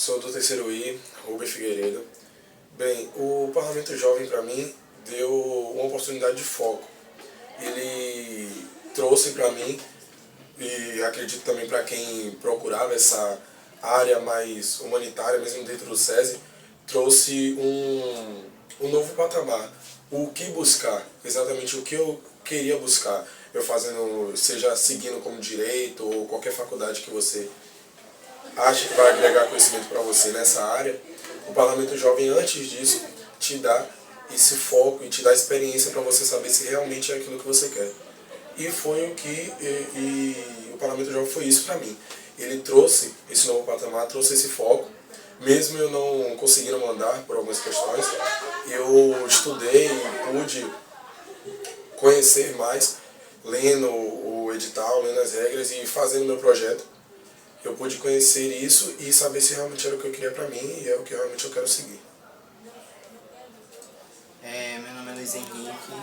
Sou do terceiro I, Rubem Figueiredo. Bem, o Parlamento Jovem para mim deu uma oportunidade de foco. Ele trouxe para mim, e acredito também para quem procurava essa área mais humanitária, mesmo dentro do SESI, trouxe um novo patamar. O que buscar, exatamente o que eu queria buscar. Eu fazendo, seja seguindo como direito ou qualquer faculdade que você acha que vai agregar conhecimento para você nessa área, o Parlamento Jovem, antes disso, te dá esse foco e te dá experiência para você saber se realmente é aquilo que você quer. E foi o que o Parlamento Jovem foi isso para mim. Ele trouxe esse novo patamar, trouxe esse foco, mesmo eu não conseguindo mandar por algumas questões, eu estudei e pude conhecer mais, lendo o edital, lendo as regras e fazendo meu projeto. Eu pude conhecer isso e saber se realmente era o que eu queria para mim e é o que realmente eu quero seguir. Meu nome é Luiz Henrique,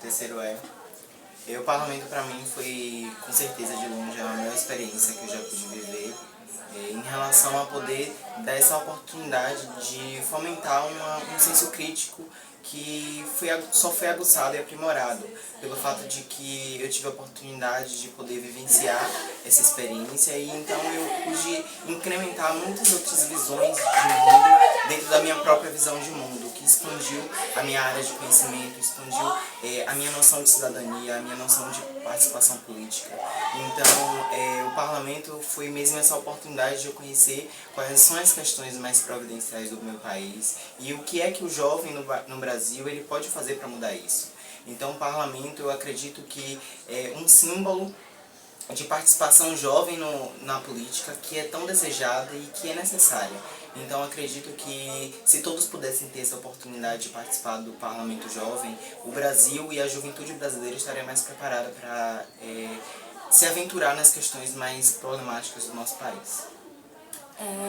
terceiro E. O parlamento para mim foi, com certeza, de longe, a melhor experiência que eu já pude viver em relação a poder dar essa oportunidade de fomentar um senso crítico que só foi aguçado e aprimorado pelo fato de que eu tive a oportunidade de poder vivenciar essa experiência e então eu pude incrementar muitas outras visões de mundo dentro da minha própria visão de mundo, que expandiu a minha área de conhecimento, expandiu a minha noção de cidadania, a minha noção de participação política. Então, o parlamento foi mesmo essa oportunidade de eu conhecer quais são as questões mais providenciais do meu país e o que é que o jovem no Brasil ele pode fazer para mudar isso. Então, o parlamento, eu acredito que é um símbolo de participação jovem na política que é tão desejada e que é necessária. Então, acredito que se todos pudessem ter essa oportunidade de participar do Parlamento Jovem, o Brasil e a juventude brasileira estariam mais preparada para se aventurar nas questões mais problemáticas do nosso país.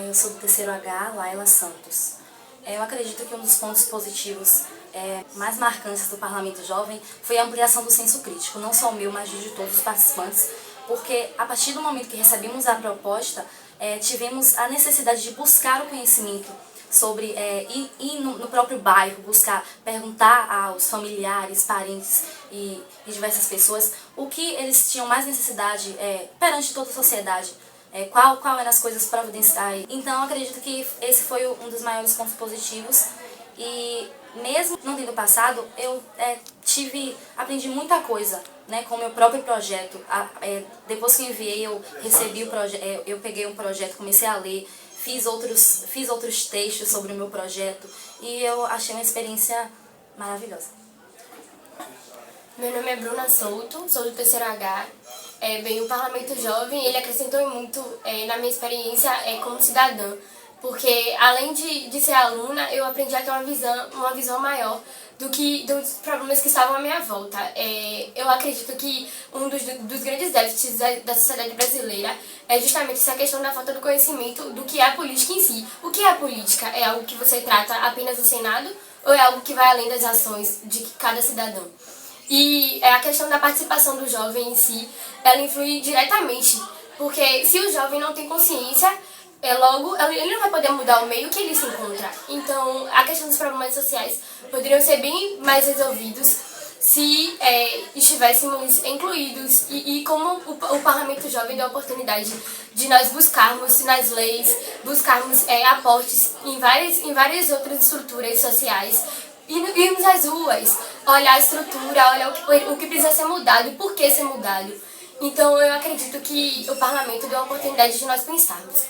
Eu sou do terceiro H, Laila Santos. Eu acredito que um dos pontos positivos mais marcantes do Parlamento Jovem foi a ampliação do senso crítico, não só o meu, mas de todos os participantes, porque a partir do momento que recebemos a proposta, tivemos a necessidade de buscar o conhecimento sobre, ir no próprio bairro, buscar, perguntar aos familiares, parentes e diversas pessoas o que eles tinham mais necessidade perante toda a sociedade. Qual eram as coisas providenciais. Então, acredito que esse foi um dos maiores pontos positivos e mesmo não tendo passado, eu aprendi muita coisa, né, com o meu próprio projeto. Depois que eu enviei, eu recebi o projeto, eu peguei um projeto, comecei a ler, fiz outros textos sobre o meu projeto e eu achei uma experiência maravilhosa. Meu nome é Bruna Souto, sou do terceiro H. O Parlamento Jovem ele acrescentou muito na minha experiência como cidadã, porque além de ser aluna, eu aprendi a ter uma visão maior dos problemas que estavam à minha volta. Eu acredito que um dos grandes déficits da sociedade brasileira é justamente essa questão da falta do conhecimento do que é a política em si. O que é a política? É algo que você trata apenas no Senado ou é algo que vai além das ações de cada cidadão? E a questão da participação do jovem em si, ela influi diretamente, porque se o jovem não tem consciência, logo ele não vai poder mudar o meio que ele se encontra. Então, a questão dos problemas sociais poderiam ser bem mais resolvidos se estivéssemos incluídos e como o Parlamento Jovem deu a oportunidade de nós buscarmos nas leis, buscarmos aportes em várias outras estruturas sociais, irmos às ruas, olhar a estrutura, olhar o que precisa ser mudado e por que ser mudado. Então eu acredito que o parlamento deu a oportunidade de nós pensarmos.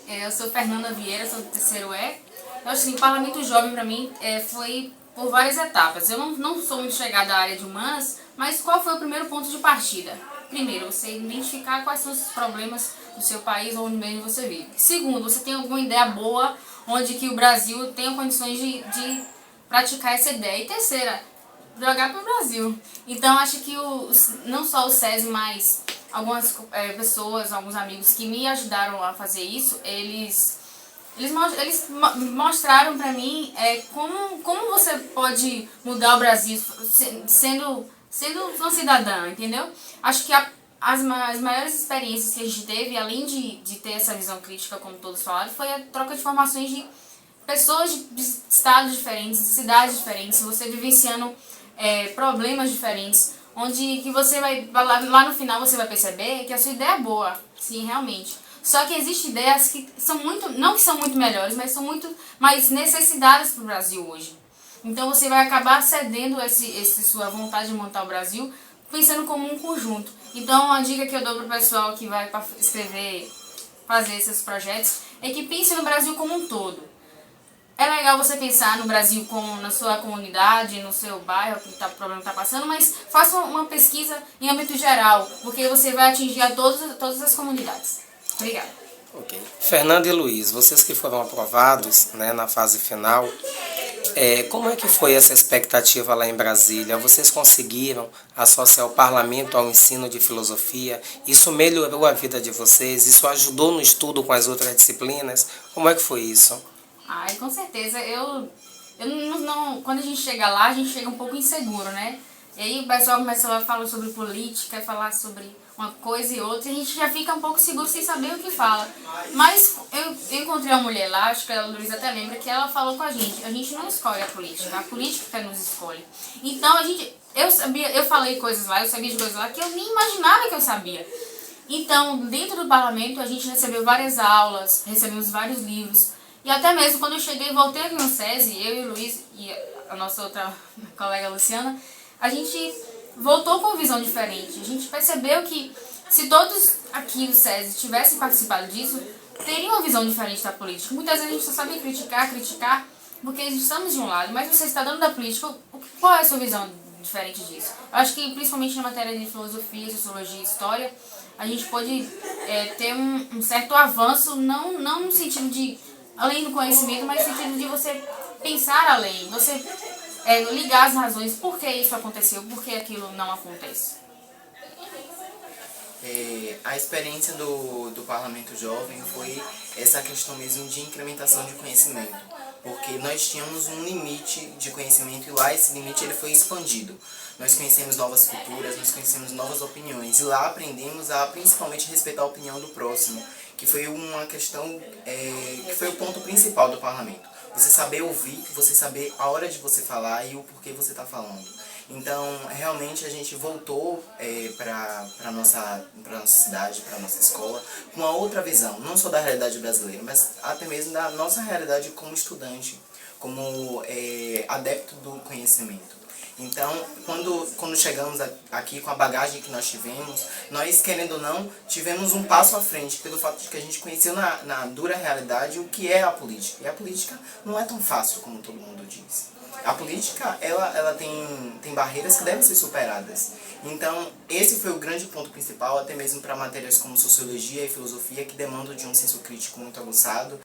Eu sou Fernanda Vieira, sou do terceiro E. Eu acho que o Parlamento Jovem para mim foi por várias etapas. Eu não sou muito chegada à área de humanas, mas qual foi o primeiro ponto de partida? Primeiro, você identificar quais são os problemas do seu país ou onde mesmo você vive. Segundo, você tem alguma ideia boa onde que o Brasil tenha condições de praticar essa ideia. E terceira, jogar para o Brasil. Então, acho que não só o SESI, mas algumas pessoas, alguns amigos que me ajudaram a fazer isso, eles mostraram para mim como você pode mudar o Brasil sendo uma cidadã, entendeu? Acho que as maiores experiências que a gente teve, além de ter essa visão crítica, como todos falaram, foi a troca de informações de pessoas de estados diferentes, de cidades diferentes, você vivenciando problemas diferentes, onde que você vai, lá no final você vai perceber que a sua ideia é boa, sim, realmente. Só que existem ideias que são muito, não que são muito melhores, mas são muito mais necessitadas para o Brasil hoje. Então você vai acabar cedendo essa sua vontade de montar o Brasil, pensando como um conjunto. Então a dica que eu dou para o pessoal que vai escrever, fazer esses projetos, é que pense no Brasil como um todo. É legal você pensar no Brasil como na sua comunidade, no seu bairro, que o problema está passando, mas faça uma pesquisa em âmbito geral, porque você vai atingir a todas as comunidades. Obrigada. Ok. Fernanda e Luiz, vocês que foram aprovados, né, na fase final, como é que foi essa expectativa lá em Brasília? Vocês conseguiram associar o parlamento ao ensino de filosofia? Isso melhorou a vida de vocês? Isso ajudou no estudo com as outras disciplinas? Como é que foi isso? Ai, com certeza. Eu não, quando a gente chega lá, a gente chega um pouco inseguro, né? E aí o pessoal começa a falar sobre política, falar sobre uma coisa e outra, e a gente já fica um pouco seguro sem saber o que fala. Mas eu encontrei uma mulher lá, acho que a Luísa até lembra, que ela falou com a gente não escolhe a política que nos escolhe. Então eu falei coisas lá, eu sabia de coisas lá que eu nem imaginava que eu sabia. Então, dentro do parlamento, a gente recebeu várias aulas, recebemos vários livros, e até mesmo quando eu cheguei e voltei aqui no SESI, eu e o Luiz e a nossa outra colega Luciana, a gente voltou com uma visão diferente. A gente percebeu que se todos aqui do SESI tivessem participado disso, teriam uma visão diferente da política. Muitas vezes a gente só sabe criticar, porque estamos de um lado, mas você está dando da política, qual é a sua visão diferente disso? Eu acho que principalmente na matéria de filosofia, sociologia e história, a gente pode ter um certo avanço, não no sentido de além do conhecimento, mas no sentido de você pensar além, você ligar as razões, por que isso aconteceu, por que aquilo não acontece. A experiência do Parlamento Jovem foi essa questão mesmo de incrementação de conhecimento, porque nós tínhamos um limite de conhecimento e lá esse limite ele foi expandido. Nós conhecemos novas culturas, nós conhecemos novas opiniões e lá aprendemos a principalmente respeitar a opinião do próximo, que foi uma questão que foi o ponto principal do parlamento. Você saber ouvir, você saber a hora de você falar e o porquê você está falando. Então, realmente a gente voltou para a nossa cidade, para a nossa escola, com uma outra visão, não só da realidade brasileira, mas até mesmo da nossa realidade como estudante, como adepto do conhecimento. Então, quando chegamos aqui com a bagagem que nós tivemos, nós, querendo ou não, tivemos um passo à frente, pelo fato de que a gente conheceu na dura realidade o que é a política. E a política não é tão fácil como todo mundo diz. A política, ela tem barreiras que devem ser superadas. Então, esse foi o grande ponto principal, até mesmo para matérias como sociologia e filosofia, que demandam de um senso crítico muito aguçado.